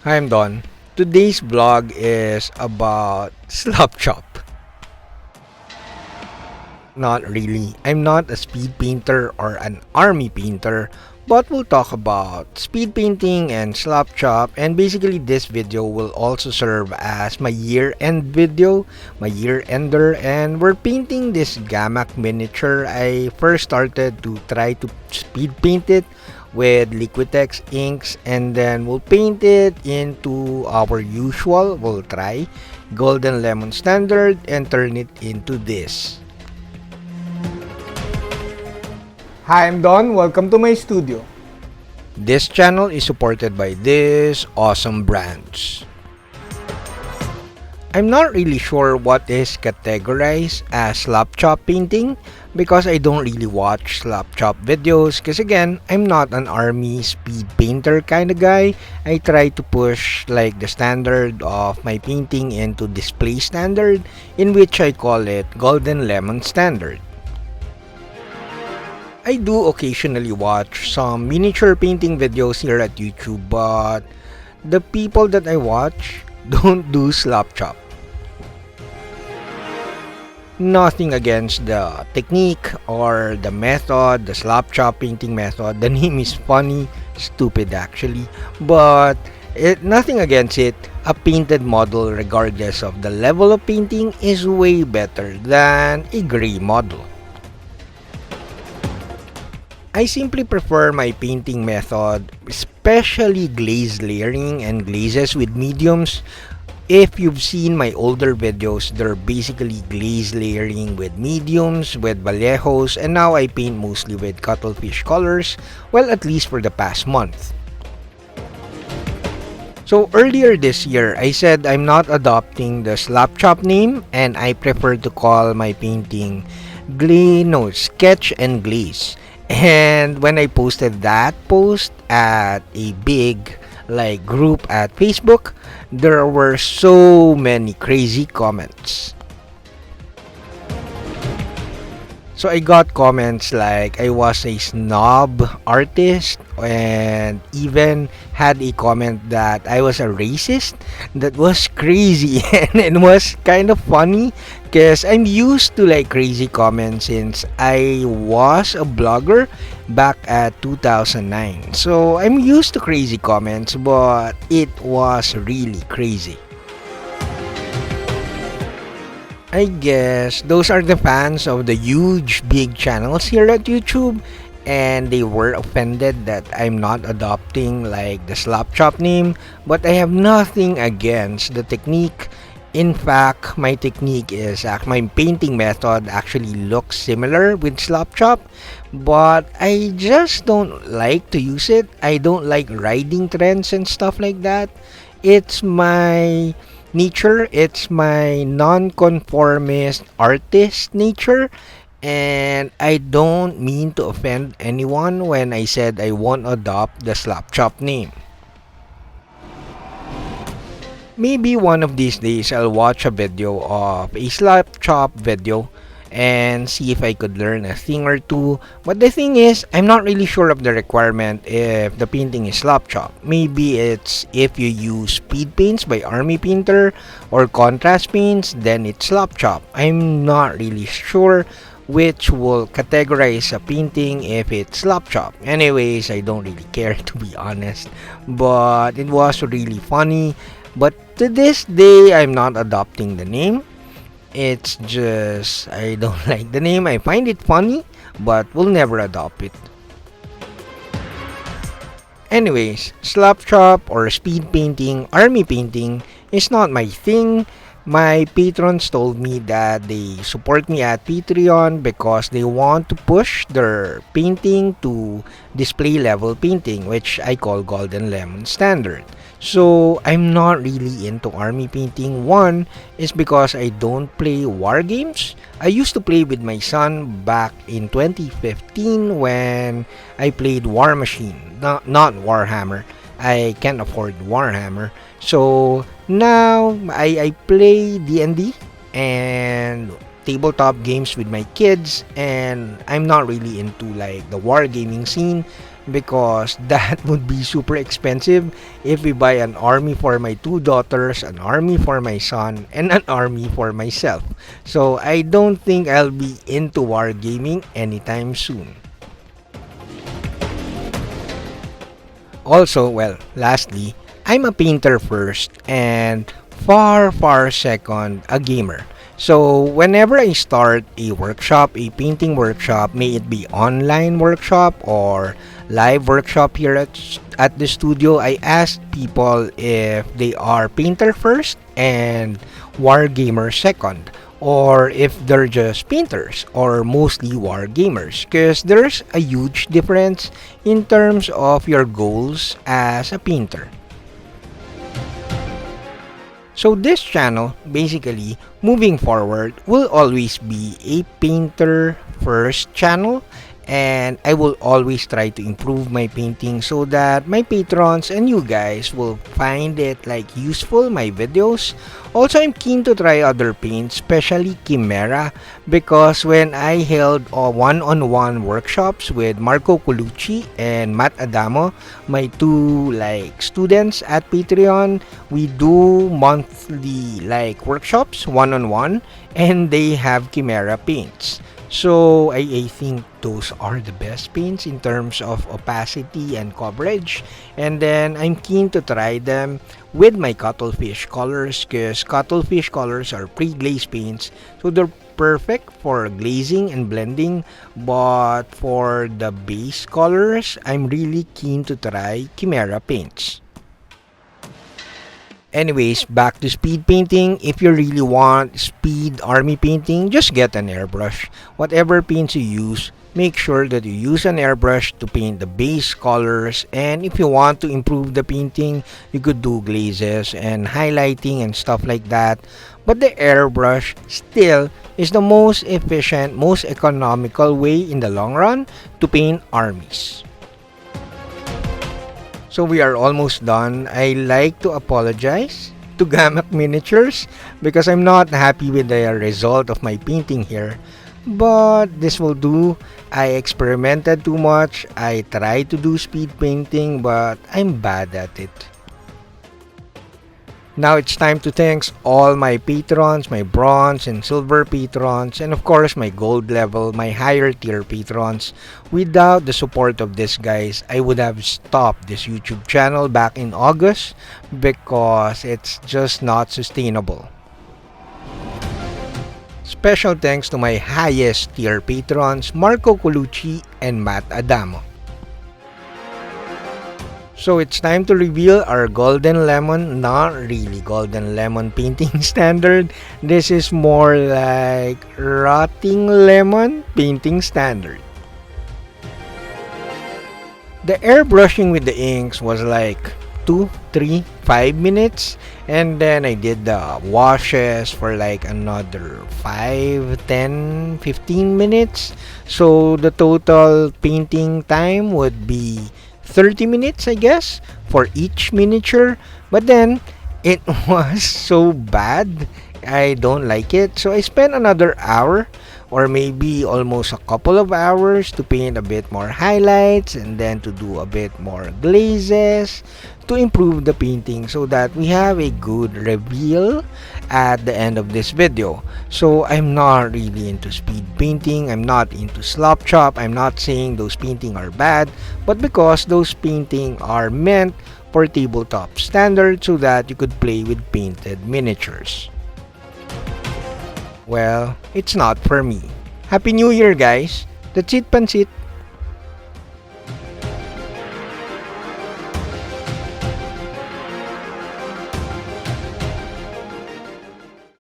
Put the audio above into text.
Hi, I'm Don. Today's vlog is about Slapchop. Not really. I'm not a speed painter or an army painter, but we'll talk about speed painting and Slapchop, and basically this video will also serve as my year-end video, my year-ender, and we're painting this Gamak miniature. I first started to try to speed paint it with Liquitex inks, and then we'll paint it into our usual, we'll try golden lemon standard and turn it into this. Hi, I'm Don. Welcome to my studio. This channel is supported by these awesome brands. I'm not really sure what is categorized as Slapchop painting because I don't really watch Slapchop videos because again, I'm not an army speed painter kind of guy. I try to push like the standard of my painting into display standard, in which I call it golden lemon standard. I do occasionally watch some miniature painting videos here at YouTube, but the people that I watch don't do Slapchop. Nothing against the technique or the method, the Slapchop painting method. The name is funny, stupid actually, but nothing against it. A painted model, regardless of the level of painting, is way better than a gray model. I simply prefer my painting method, especially glaze layering and glazes with mediums. If you've seen my older videos, they're basically glaze layering with mediums, with Vallejos, and now I paint mostly with cuttlefish colors, well, at least for the past month. So earlier this year, I said I'm not adopting the Slapchop name and I prefer to call my painting Sketch and Glaze. And when I posted that post at a big group at Facebook, there were so many crazy comments. So I got comments like I was a snob artist, and even had a comment that I was a racist. That was crazy and it was kind of funny because I'm used to crazy comments since I was a blogger back at 2009. So I'm used to crazy comments, but it was really crazy. I guess those are the fans of the huge big channels here at YouTube, and they were offended that I'm not adopting the Slapchop name, but I have nothing against the technique. In fact, my technique is my painting method actually looks similar with Slapchop, but I just don't like to use it. I don't like riding trends and stuff like that. It's my nature, it's my non-conformist artist nature, and I don't mean to offend anyone when I said I won't adopt the Slapchop name. Maybe one of these days I'll watch a video of a Slapchop video and see if I could learn a thing or two. But the thing is, I'm not really sure of the requirement if the painting is Slapchop. Maybe it's if you use speed paints by Army Painter or contrast paints, then it's Slapchop. I'm not really sure which will categorize a painting if it's Slapchop. Anyways, I don't really care to be honest. But it was really funny. But to this day, I'm not adopting the name. It's just I don't like the name. I find it funny, but will never adopt it. Anyways, Slapchop or speed painting, army painting is not my thing. My patrons told me that they support me at Patreon because they want to push their painting to display level painting, which I call golden lemon standard. So I'm not really into army painting. One is because I don't play war games. I used to play with my son back in 2015 when I played War Machine, not Warhammer. I can't afford Warhammer. So now I play D&D and tabletop games with my kids, and I'm not really into the wargaming scene because that would be super expensive if we buy an army for my two daughters, an army for my son, and an army for myself. So I don't think I'll be into wargaming anytime soon. Also, well, lastly, I'm a painter first and far, far second, a gamer. So, whenever I start a workshop, a painting workshop, may it be online workshop or live workshop here at the studio, I ask people if they are painter first and war gamer second, or if they're just painters or mostly war gamers, because there's a huge difference in terms of your goals as a painter. So this channel, basically, moving forward, will always be a painter first channel, and I will always try to improve my painting so that my patrons and you guys will find it like useful, my videos. Also, I'm keen to try other paints, especially Chimera, because when I held one-on-one workshops with Marco Colucci and Matt Adamo, my two like students at Patreon, we do monthly like workshops one-on-one, and they have Chimera paints. So I think those are the best paints in terms of opacity and coverage. And then I'm keen to try them with my cuttlefish colors, because cuttlefish colors are pre-glazed paints, so they're perfect for glazing and blending. But for the base colors, I'm really keen to try Chimera paints. Anyways, back to speed painting. If you really want speed army painting, just get an airbrush. Whatever paints you use, make sure that you use an airbrush to paint the base colors. And if you want to improve the painting, you could do glazes and highlighting and stuff like that. But the airbrush still is the most efficient, most economical way in the long run to paint armies. So we are almost done. I like to apologize to Gamak Miniatures because I'm not happy with the result of my painting here. But this will do. I experimented too much. I tried to do speed painting, but I'm bad at it. Now it's time to thank all my patrons, my bronze and silver patrons, and of course my gold level, my higher tier patrons. Without the support of these guys, I would have stopped this YouTube channel back in August because it's just not sustainable. Special thanks to my highest tier patrons, Marco Colucci and Matt Adamo. So it's time to reveal our golden lemon, not really golden lemon painting standard. This is more like rotting lemon painting standard. The airbrushing with the inks was like 2, 3, 5 minutes, and then I did the washes for like another 5, 10, 15 minutes. So the total painting time would be 30 minutes, I guess, for each miniature. But then it was so bad, I don't like it. So I spent another hour or maybe almost a couple of hours to paint a bit more highlights and then to do a bit more glazes to improve the painting so that we have a good reveal at the end of this video. So I'm not really into speed painting, I'm not into Slapchop. I'm not saying those painting are bad, but because those painting are meant for tabletop standard so that you could play with painted miniatures. Well, it's not for me. Happy New Year, guys! That's it, Pansit.